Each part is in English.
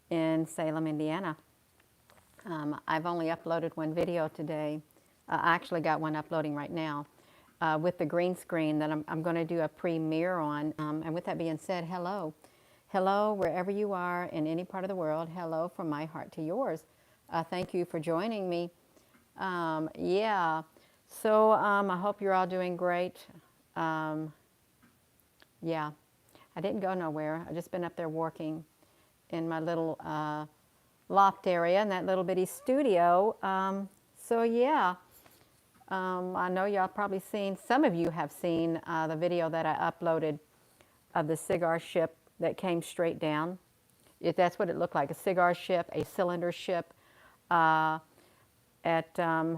in Salem, Indiana. I've only uploaded one video today. I actually got one uploading right now with the green screen that I'm going to do a premiere on. And with that being said, hello. Hello, wherever you are in any part of the world. Hello from my heart to yours. Thank you for joining me. Yeah, so I hope you're all doing great. Yeah, I didn't go nowhere. I've just been up there working in my little loft area in that little bitty studio. So yeah, I know y'all probably seen, some of you have seen the video that I uploaded of the cigar ship that came straight down. That's what it looked like, a cigar ship, a cylinder ship at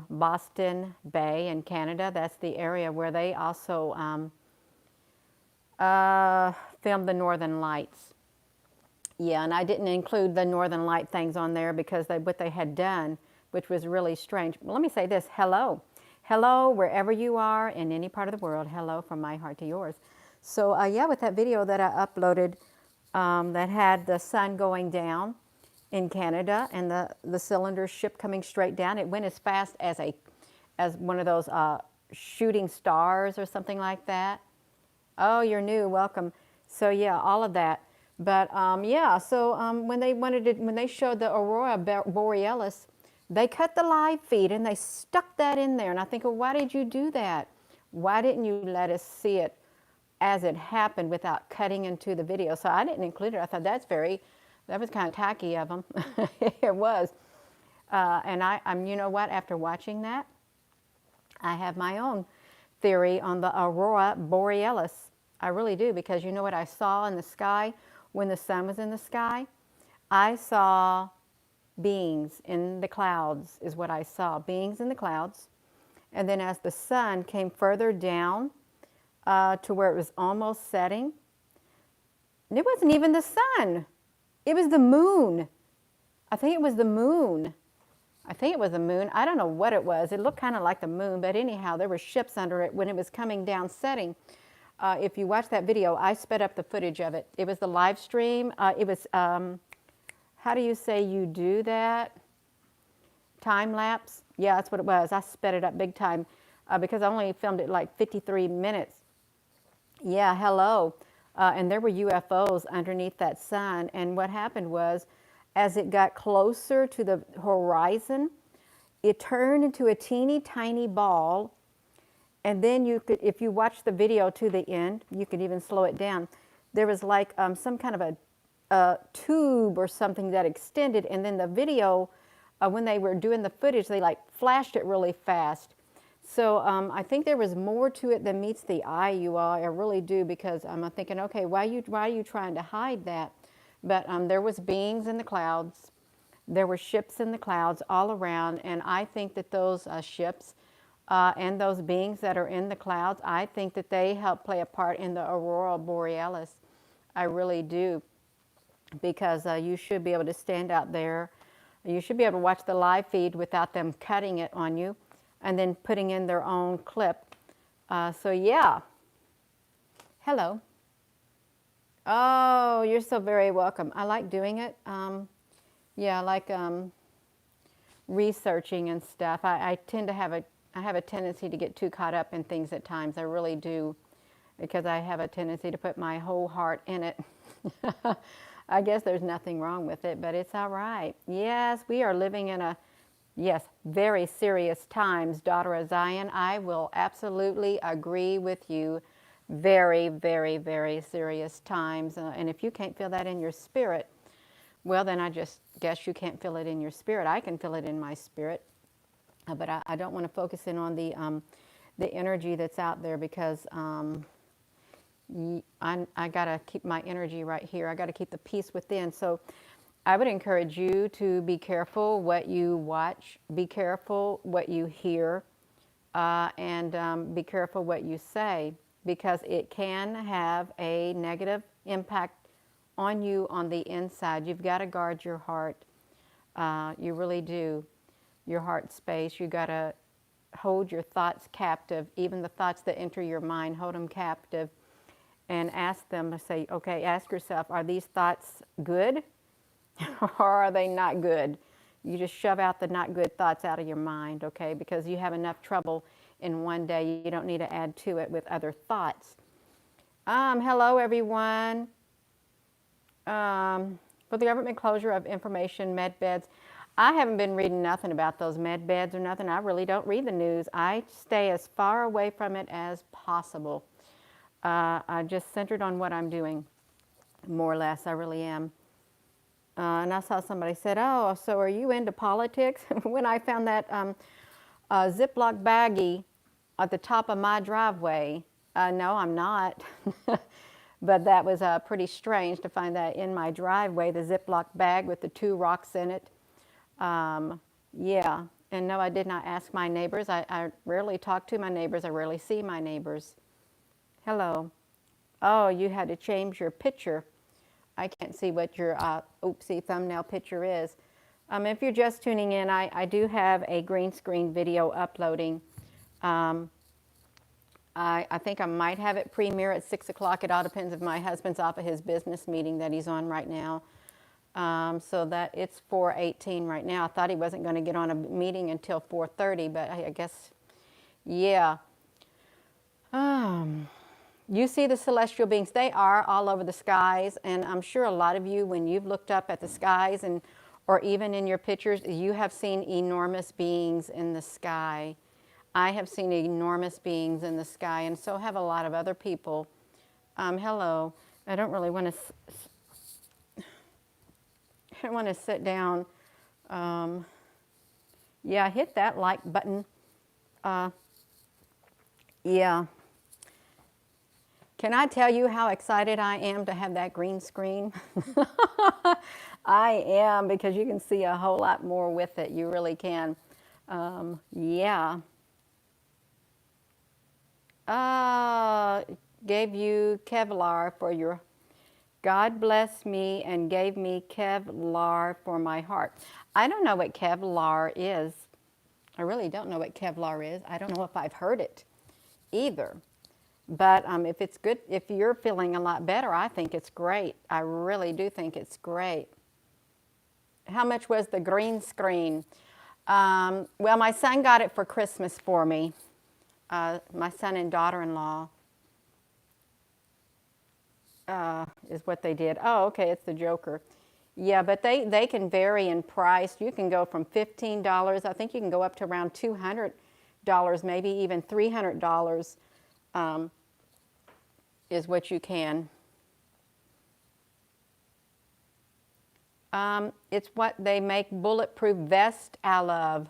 Boston Bay in Canada. That's the area where they also filmed the Northern Lights. Yeah, and I didn't include the Northern Light things on there because what they had done, which was really strange. Well, let me say this, hello. Hello, wherever you are in any part of the world. Hello from my heart to yours. So yeah, with that video that I uploaded that had the sun going down in Canada and the cylinder ship coming straight down, it went as fast as one of those shooting stars or something like that. Oh, you're new, welcome. So yeah, all of that. But yeah, so when they showed the aurora borealis, they cut the live feed and they stuck that in there. And I think, well, why did you do that? Why didn't you let us see it as it happened without cutting into the video? So I didn't include it. I thought that was kind of tacky of them. It was. And I'm, you know what? After watching that, I have my own theory on the aurora borealis. I really do, because you know what I saw in the sky when the sun was in the sky? I saw beings in the clouds is what I saw, beings in the clouds. And then as the sun came further down to where it was almost setting, and it wasn't even the sun. It was the moon. I think it was the moon. I think it was the moon. I don't know what it was. It looked kind of like the moon, but anyhow, there were ships under it when it was coming down setting. If you watch that video, I sped up the footage of it. It was the live stream. It was, how do you say you do that? Time lapse? Yeah, that's what it was. I sped it up big time because I only filmed it like 53 minutes. Yeah, hello. And there were UFOs underneath that sun. And what happened was, as it got closer to the horizon, it turned into a teeny tiny ball. And then you could, if you watch the video to the end, you could even slow it down. There was like some kind of a tube or something that extended, and then the video, when they were doing the footage, they like flashed it really fast. So I think there was more to it than meets the eye, you all. I really do, because I'm thinking, okay, why are you trying to hide that? But there was beings in the clouds. There were ships in the clouds all around, and I think that those ships and those beings that are in the clouds, I think that they help play a part in the aurora borealis. I really do, because you should be able to stand out there. You should be able to watch the live feed without them cutting it on you and then putting in their own clip. So yeah, hello. Oh, you're so very welcome. I like doing it. Yeah, I like researching and stuff. I tend to have a tendency to get too caught up in things at times. I really do, because I have a tendency to put my whole heart in it. I guess there's nothing wrong with it, but it's all right. Yes, we are living in very serious times, daughter of Zion. I will absolutely agree with you. Very, very, very serious times. And if you can't feel that in your spirit, well, then I just guess you can't feel it in your spirit. I can feel it in my spirit. But I don't want to focus in on the energy that's out there, because I got to keep my energy right here. I got to keep the peace within. So I would encourage you to be careful what you watch, be careful what you hear, and be careful what you say, because it can have a negative impact on you on the inside. You've got to guard your heart. You really do. Your heart space. You got to hold your thoughts captive, even the thoughts that enter your mind, hold them captive, and ask them to say, okay, ask yourself, are these thoughts good? or are they not good? You just shove out the not good thoughts out of your mind, okay? Because you have enough trouble in one day. You don't need to add to it with other thoughts. Hello, everyone. For the government closure of information med beds, I haven't been reading nothing about those med beds or nothing. I really don't read the news. I stay as far away from it as possible. I'm just centered on what I'm doing, more or less. I really am. And I saw somebody said, "Oh, so are you into politics?" When I found that Ziploc baggie at the top of my driveway, no, I'm not. But that was pretty strange to find that in my driveway, the Ziploc bag with the 2 rocks in it. Yeah, and no, I did not ask my neighbors. I rarely talk to my neighbors. I rarely see my neighbors. Hello. Oh, you had to change your picture. I can't see what your oopsie thumbnail picture is. If you're just tuning in, I do have a green screen video uploading. I think I might have it premiere at 6 o'clock. It all depends if my husband's off of his business meeting that he's on right now. So that it's 4:18 right now. I thought he wasn't going to get on a meeting until 4:30, but I guess, yeah. You see the celestial beings. They are all over the skies, and I'm sure a lot of you, when you've looked up at the skies and or even in your pictures, you have seen enormous beings in the sky. I have seen enormous beings in the sky, and so have a lot of other people. Hello. I don't really want to sit down. Yeah, hit that like button. Yeah. Can I tell you how excited I am to have that green screen? I am, because you can see a whole lot more with it. You really can. Yeah. Gave you Kevlar for your... God bless me and gave me Kevlar for my heart. I don't know what Kevlar is. I really don't know what Kevlar is. I don't know if I've heard it either. But if it's good, if you're feeling a lot better, I think it's great. I really do think it's great. How much was the green screen? Well, my son got it for Christmas for me. My son and daughter-in-law is what they did. Oh, okay, it's the Joker. Yeah, but they can vary in price. You can go from $15. I think you can go up to around $200, maybe even $300. Is what you can. It's what they make bulletproof vest out of.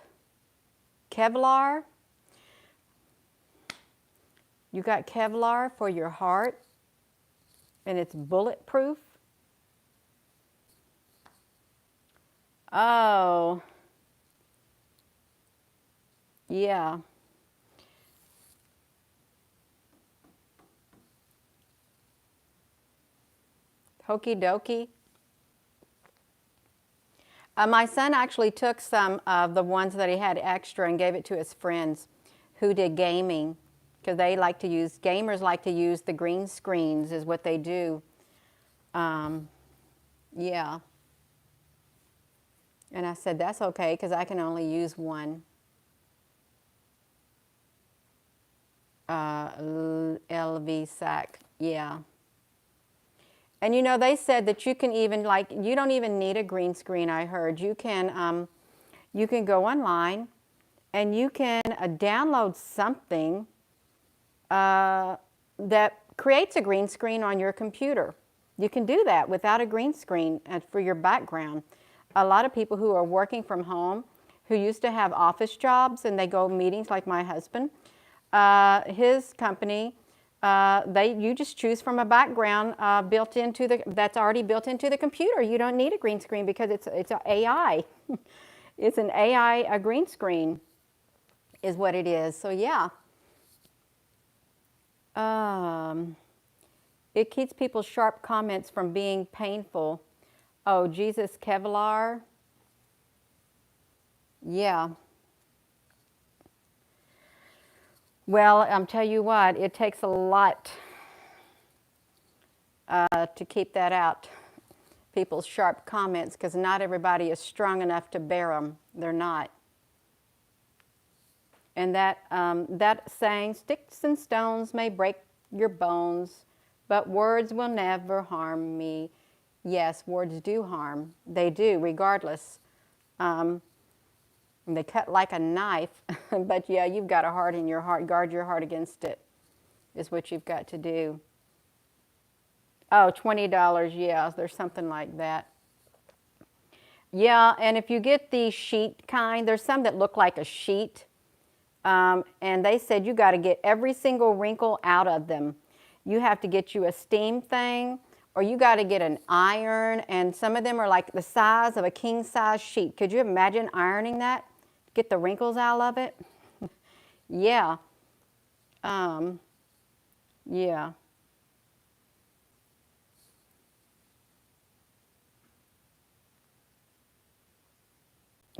Kevlar. You got Kevlar for your heart, and it's bulletproof. Oh, yeah. Hokey dokey. My son actually took some of the ones that he had extra and gave it to his friends who did gaming, because they like to use, gamers like to use the green screens is what they do. Yeah. And I said, that's okay, because I can only use one. LV sac, yeah. And you know, they said that you can even, like, you don't even need a green screen, I heard. You can go online and you can download something that creates a green screen on your computer. You can do that without a green screen for your background. A lot of people who are working from home, who used to have office jobs and they go meetings, like my husband, his company, you just choose from a background built into that's already built into the computer. You don't need a green screen because it's an AI. It's an AI, a green screen is what it is. So yeah. It keeps people's sharp comments from being painful. Oh, Jesus, Kevlar. Yeah. Well, I'm tell you what, it takes a lot to keep that out. people's sharp comments because not everybody is strong enough to bear them. They're not. And that saying, sticks and stones may break your bones, but words will never harm me. Yes, words do harm. They do, regardless. They cut like a knife, but yeah, you've got a heart in your heart. Guard your heart against it is what you've got to do. Oh, $20, yeah, there's something like that. Yeah, and if you get the sheet kind, there's some that look like a sheet. And they said you got to get every single wrinkle out of them. You have to get you a steam thing, or you got to get an iron, and some of them are like the size of a king size sheet. Could you imagine ironing that? Get the wrinkles out of it? Yeah. Yeah.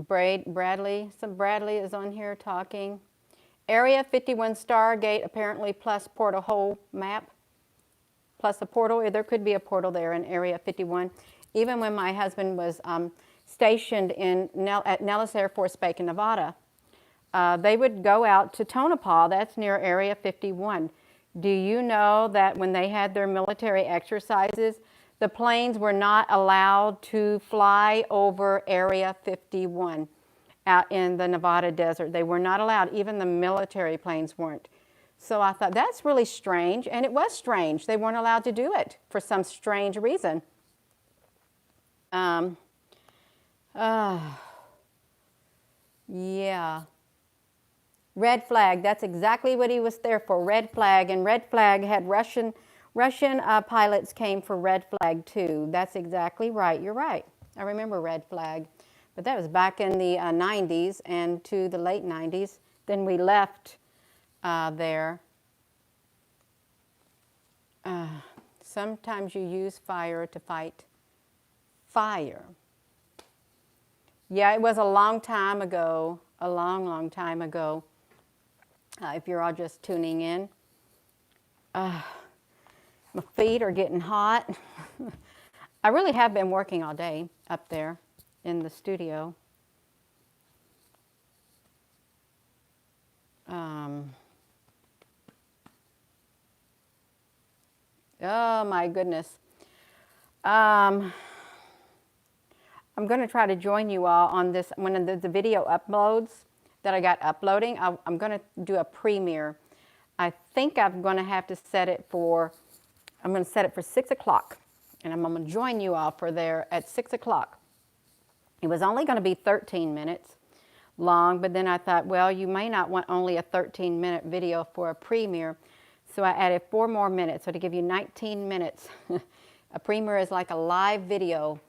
Bradley is on here talking. Area 51 Stargate apparently plus portal hole map. Plus a portal, there could be a portal there in Area 51. Even when my husband was stationed at Nellis Air Force Base in Nevada, they would go out to Tonopah, that's near Area 51. Do you know that when they had their military exercises, the planes were not allowed to fly over Area 51 out in the Nevada desert? They were not allowed, even the military planes weren't. So I thought, that's really strange, and it was strange. They weren't allowed to do it for some strange reason. Yeah. Red flag, that's exactly what he was there for, red flag. And red flag had Russian pilots came for red flag too. That's exactly right, you're right. I remember red flag. But that was back in the 90s and to the late 90s. Then we left there. Sometimes you use fire to fight fire. Yeah, it was a long time ago, a long, long time ago. If you're all just tuning in. My feet are getting hot. I really have been working all day up there in the studio. Oh my goodness. I'm going to try to join you all on this, when the video uploads that I got uploading, I'm going to do a premiere. I think I'm going to have to set it for, I'm going to set it for 6 o'clock. And I'm going to join you all for there at 6 o'clock. It was only going to be 13 minutes long, but then I thought, well, you may not want only a 13-minute video for a premiere. So I added 4 more minutes, so to give you 19 minutes. A premiere is like a live video,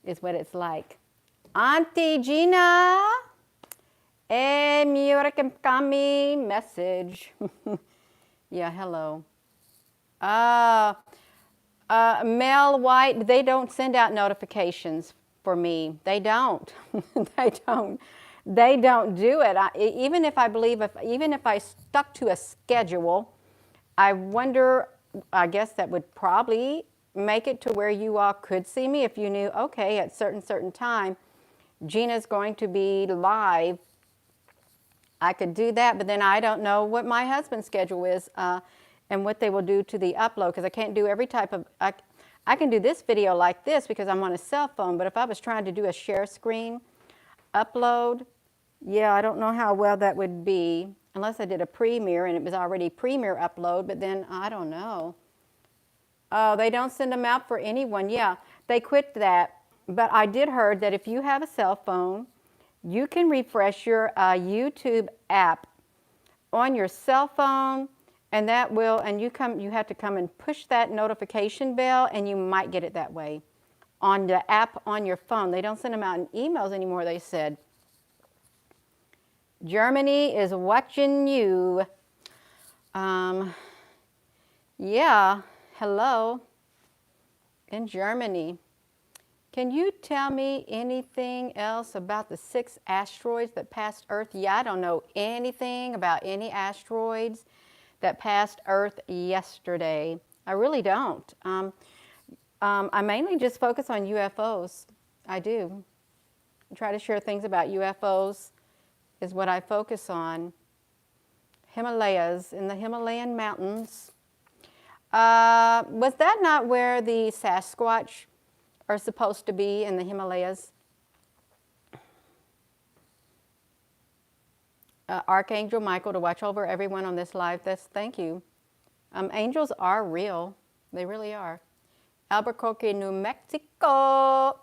is what it's like. Auntie Gina, Kami message. Yeah, hello. Mel White, they don't send out notifications for me. They don't. They don't. They don't do it. Even if I stuck to a schedule, I wonder, I guess that would probably make it to where you all could see me if you knew, okay, at certain time, Gina's going to be live. I could do that, but then I don't know what my husband's schedule is and what they will do to the upload, because I can't do every type of, I can do this video like this because I'm on a cell phone, but if I was trying to do a share screen upload, yeah, I don't know how well that would be, unless I did a premiere and it was already premiere upload, but then I don't know. Oh, they don't send them out for anyone. Yeah, they quit that. But I did heard that if you have a cell phone, you can refresh your YouTube app on your cell phone, and that will, and you have to come and push that notification bell, and you might get it that way on the app on your phone. They don't send them out in emails anymore, they said. Germany is watching you. Yeah, hello, in Germany. Can you tell me anything else about the 6 asteroids that passed Earth? Yeah, I don't know anything about any asteroids that passed Earth yesterday. I really don't. I mainly just focus on UFOs. I do. I try to share things about UFOs is what I focus on. Himalayas, in the Himalayan mountains. Was that not where the Sasquatch are supposed to be, in the Himalayas? Archangel Michael to watch over everyone on this live. Thank you. Angels are real. They really are. Albuquerque, New Mexico.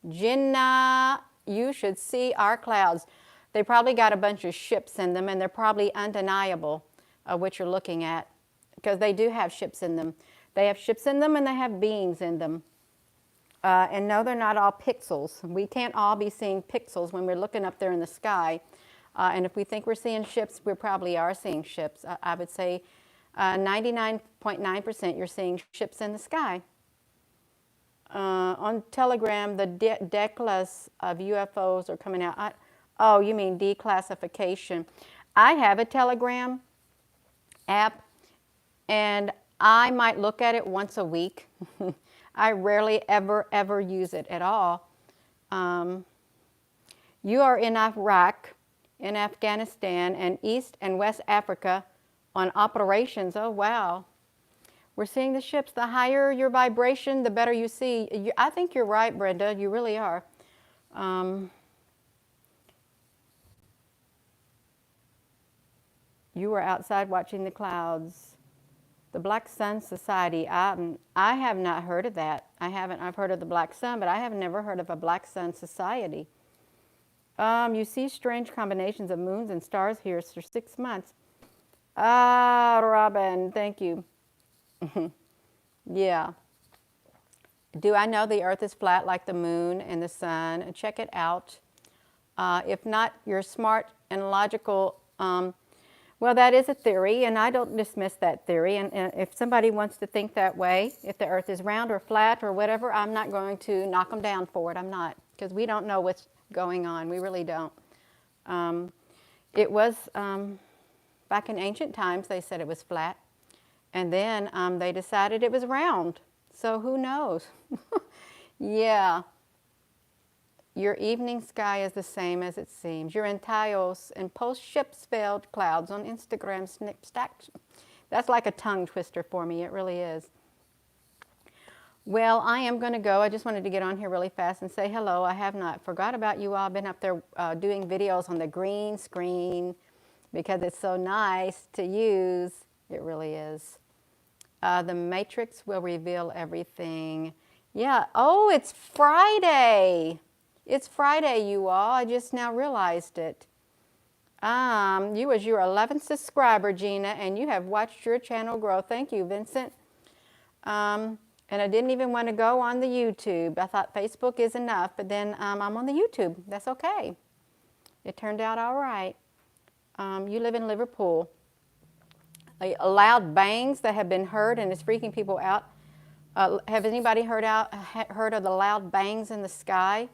Gina, you should see our clouds. They probably got a bunch of ships in them, and they're probably undeniable, what you're looking at, because they do have ships in them. They have ships in them, and they have beings in them. And no, they're not all pixels. We can't all be seeing pixels when we're looking up there in the sky. And if we think we're seeing ships, we probably are seeing ships. I would say 99.9% you're seeing ships in the sky. On Telegram, the declas of UFOs are coming out. Oh, you mean declassification. I have a Telegram app, and I might look at it once a week. I rarely ever use it at all. You are in Iraq, in Afghanistan, and East and West Africa on operations. Oh, wow. We're seeing the ships. The higher your vibration, the better you see. I think you're right, Brenda. You really are. You were outside watching the clouds. The Black Sun Society. I have not heard of that. I've heard of the Black Sun, but I have never heard of a Black Sun Society. You see strange combinations of moons and stars here for 6 months. Robin, thank you. Yeah. Do I know the earth is flat like the moon and the sun? Check it out. If not, you're smart and logical. Well, that is a theory, and I don't dismiss that theory. And if somebody wants to think that way, if the earth is round or flat or whatever, I'm not going to knock them down for it. I'm not, because we don't know what's going on. We really don't. It was, back in ancient times, they said it was flat. And then they decided it was round. So who knows? Yeah. Your evening sky is the same as it seems. You're in Taos and post ship-spelled clouds on Instagram snip-stack. That's like a tongue twister for me. It really is. Well, I am going to go. I just wanted to get on here really fast and say hello. I have not forgot about you all. I've been up there doing videos on the green screen because it's so nice to use. It really is. The Matrix will reveal everything. Yeah. Oh, it's Friday. It's Friday, you all. I just now realized it. You was your 11th subscriber, Gina, and you have watched your channel grow. Thank you, Vincent. And I didn't even want to go on the YouTube. I thought Facebook is enough, but then I'm on the YouTube. That's okay. It turned out all right. You live in Liverpool. Loud bangs that have been heard and it's freaking people out. Have anybody heard of the loud bangs in the sky?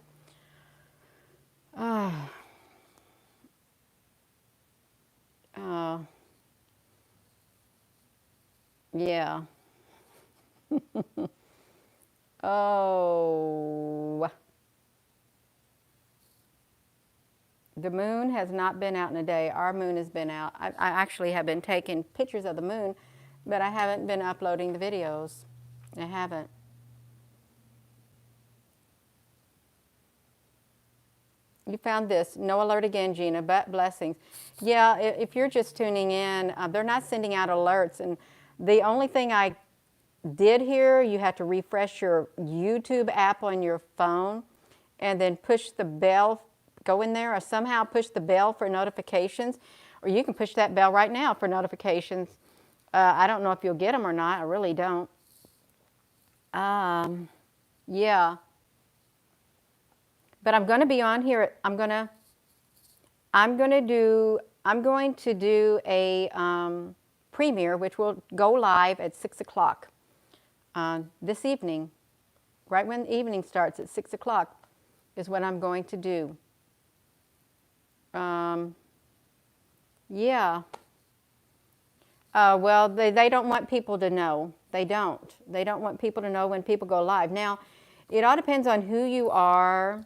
Yeah. Oh. The moon has not been out in a day. Our moon has been out. I actually have been taking pictures of the moon, but I haven't been uploading the videos. I haven't. You found this. No alert again, Gina, but blessings. Yeah, if you're just tuning in, they're not sending out alerts. And the only thing I did here, you have to refresh your YouTube app on your phone and then push the bell, go in there or somehow push the bell for notifications. Or you can push that bell right now for notifications. I don't know if you'll get them or not. I really don't. Yeah. But I'm going to be on here. I'm going to do a premiere, which will go live at 6 o'clock this evening. Right when the evening starts at 6 o'clock is what I'm going to do. Yeah. Well, they don't want people to know. They don't. They don't want people to know when people go live. Now, it all depends on who you are,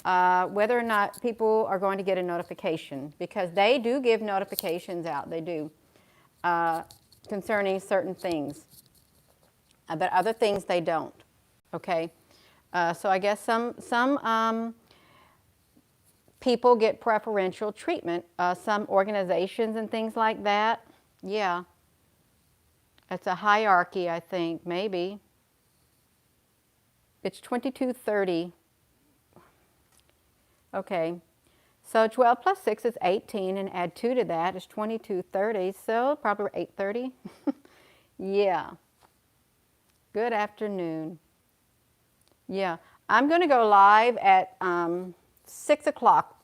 whether or not people are going to get a notification, because they do give notifications out. They do, concerning certain things, but other things they don't. Okay, so I guess some people get preferential treatment. Some organizations and things like that. Yeah, it's a hierarchy, I think, maybe. It's 22:30. Okay, so 12 plus 6 is 18, and add 2 to that is 22:30, so probably 8:30. Yeah, good afternoon. Yeah, I'm going to go live at 6 o'clock.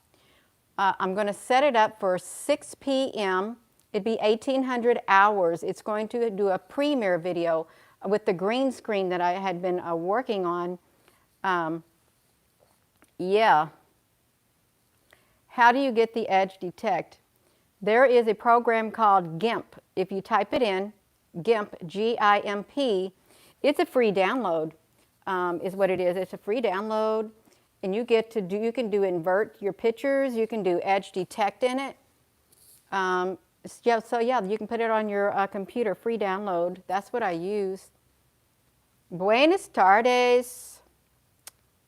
I'm going to set it up for 6 p.m. It'd be 1800 hours. It's going to do a premiere video with the green screen that I had been working on. Yeah. How do you get the edge detect? There is a program called GIMP. If you type it in, GIMP, G-I-M-P, it's a free download, is what it is. It's a free download, and you get to do, you can do invert your pictures, you can do edge detect in it. So yeah, you can put it on your computer, free download. That's what I use. Buenas tardes.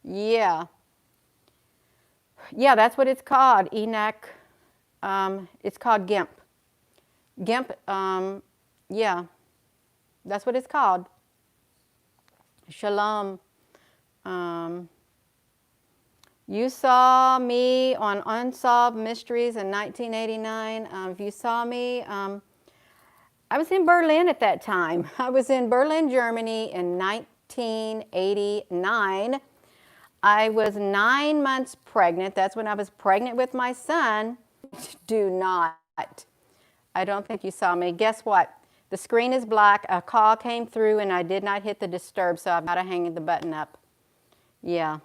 Yeah. Yeah, that's what it's called, ENAC. It's called GIMP. GIMP, yeah, that's what it's called. Shalom. You saw me on Unsolved Mysteries in 1989. If you saw me, I was in Berlin at that time. I was in Berlin, Germany in 1989. I was 9 months pregnant. That's when I was pregnant with my son. Do not. I don't think you saw me. Guess what? The screen is black. A call came through and I did not hit the disturb, so I've got to hang the button up. Yeah.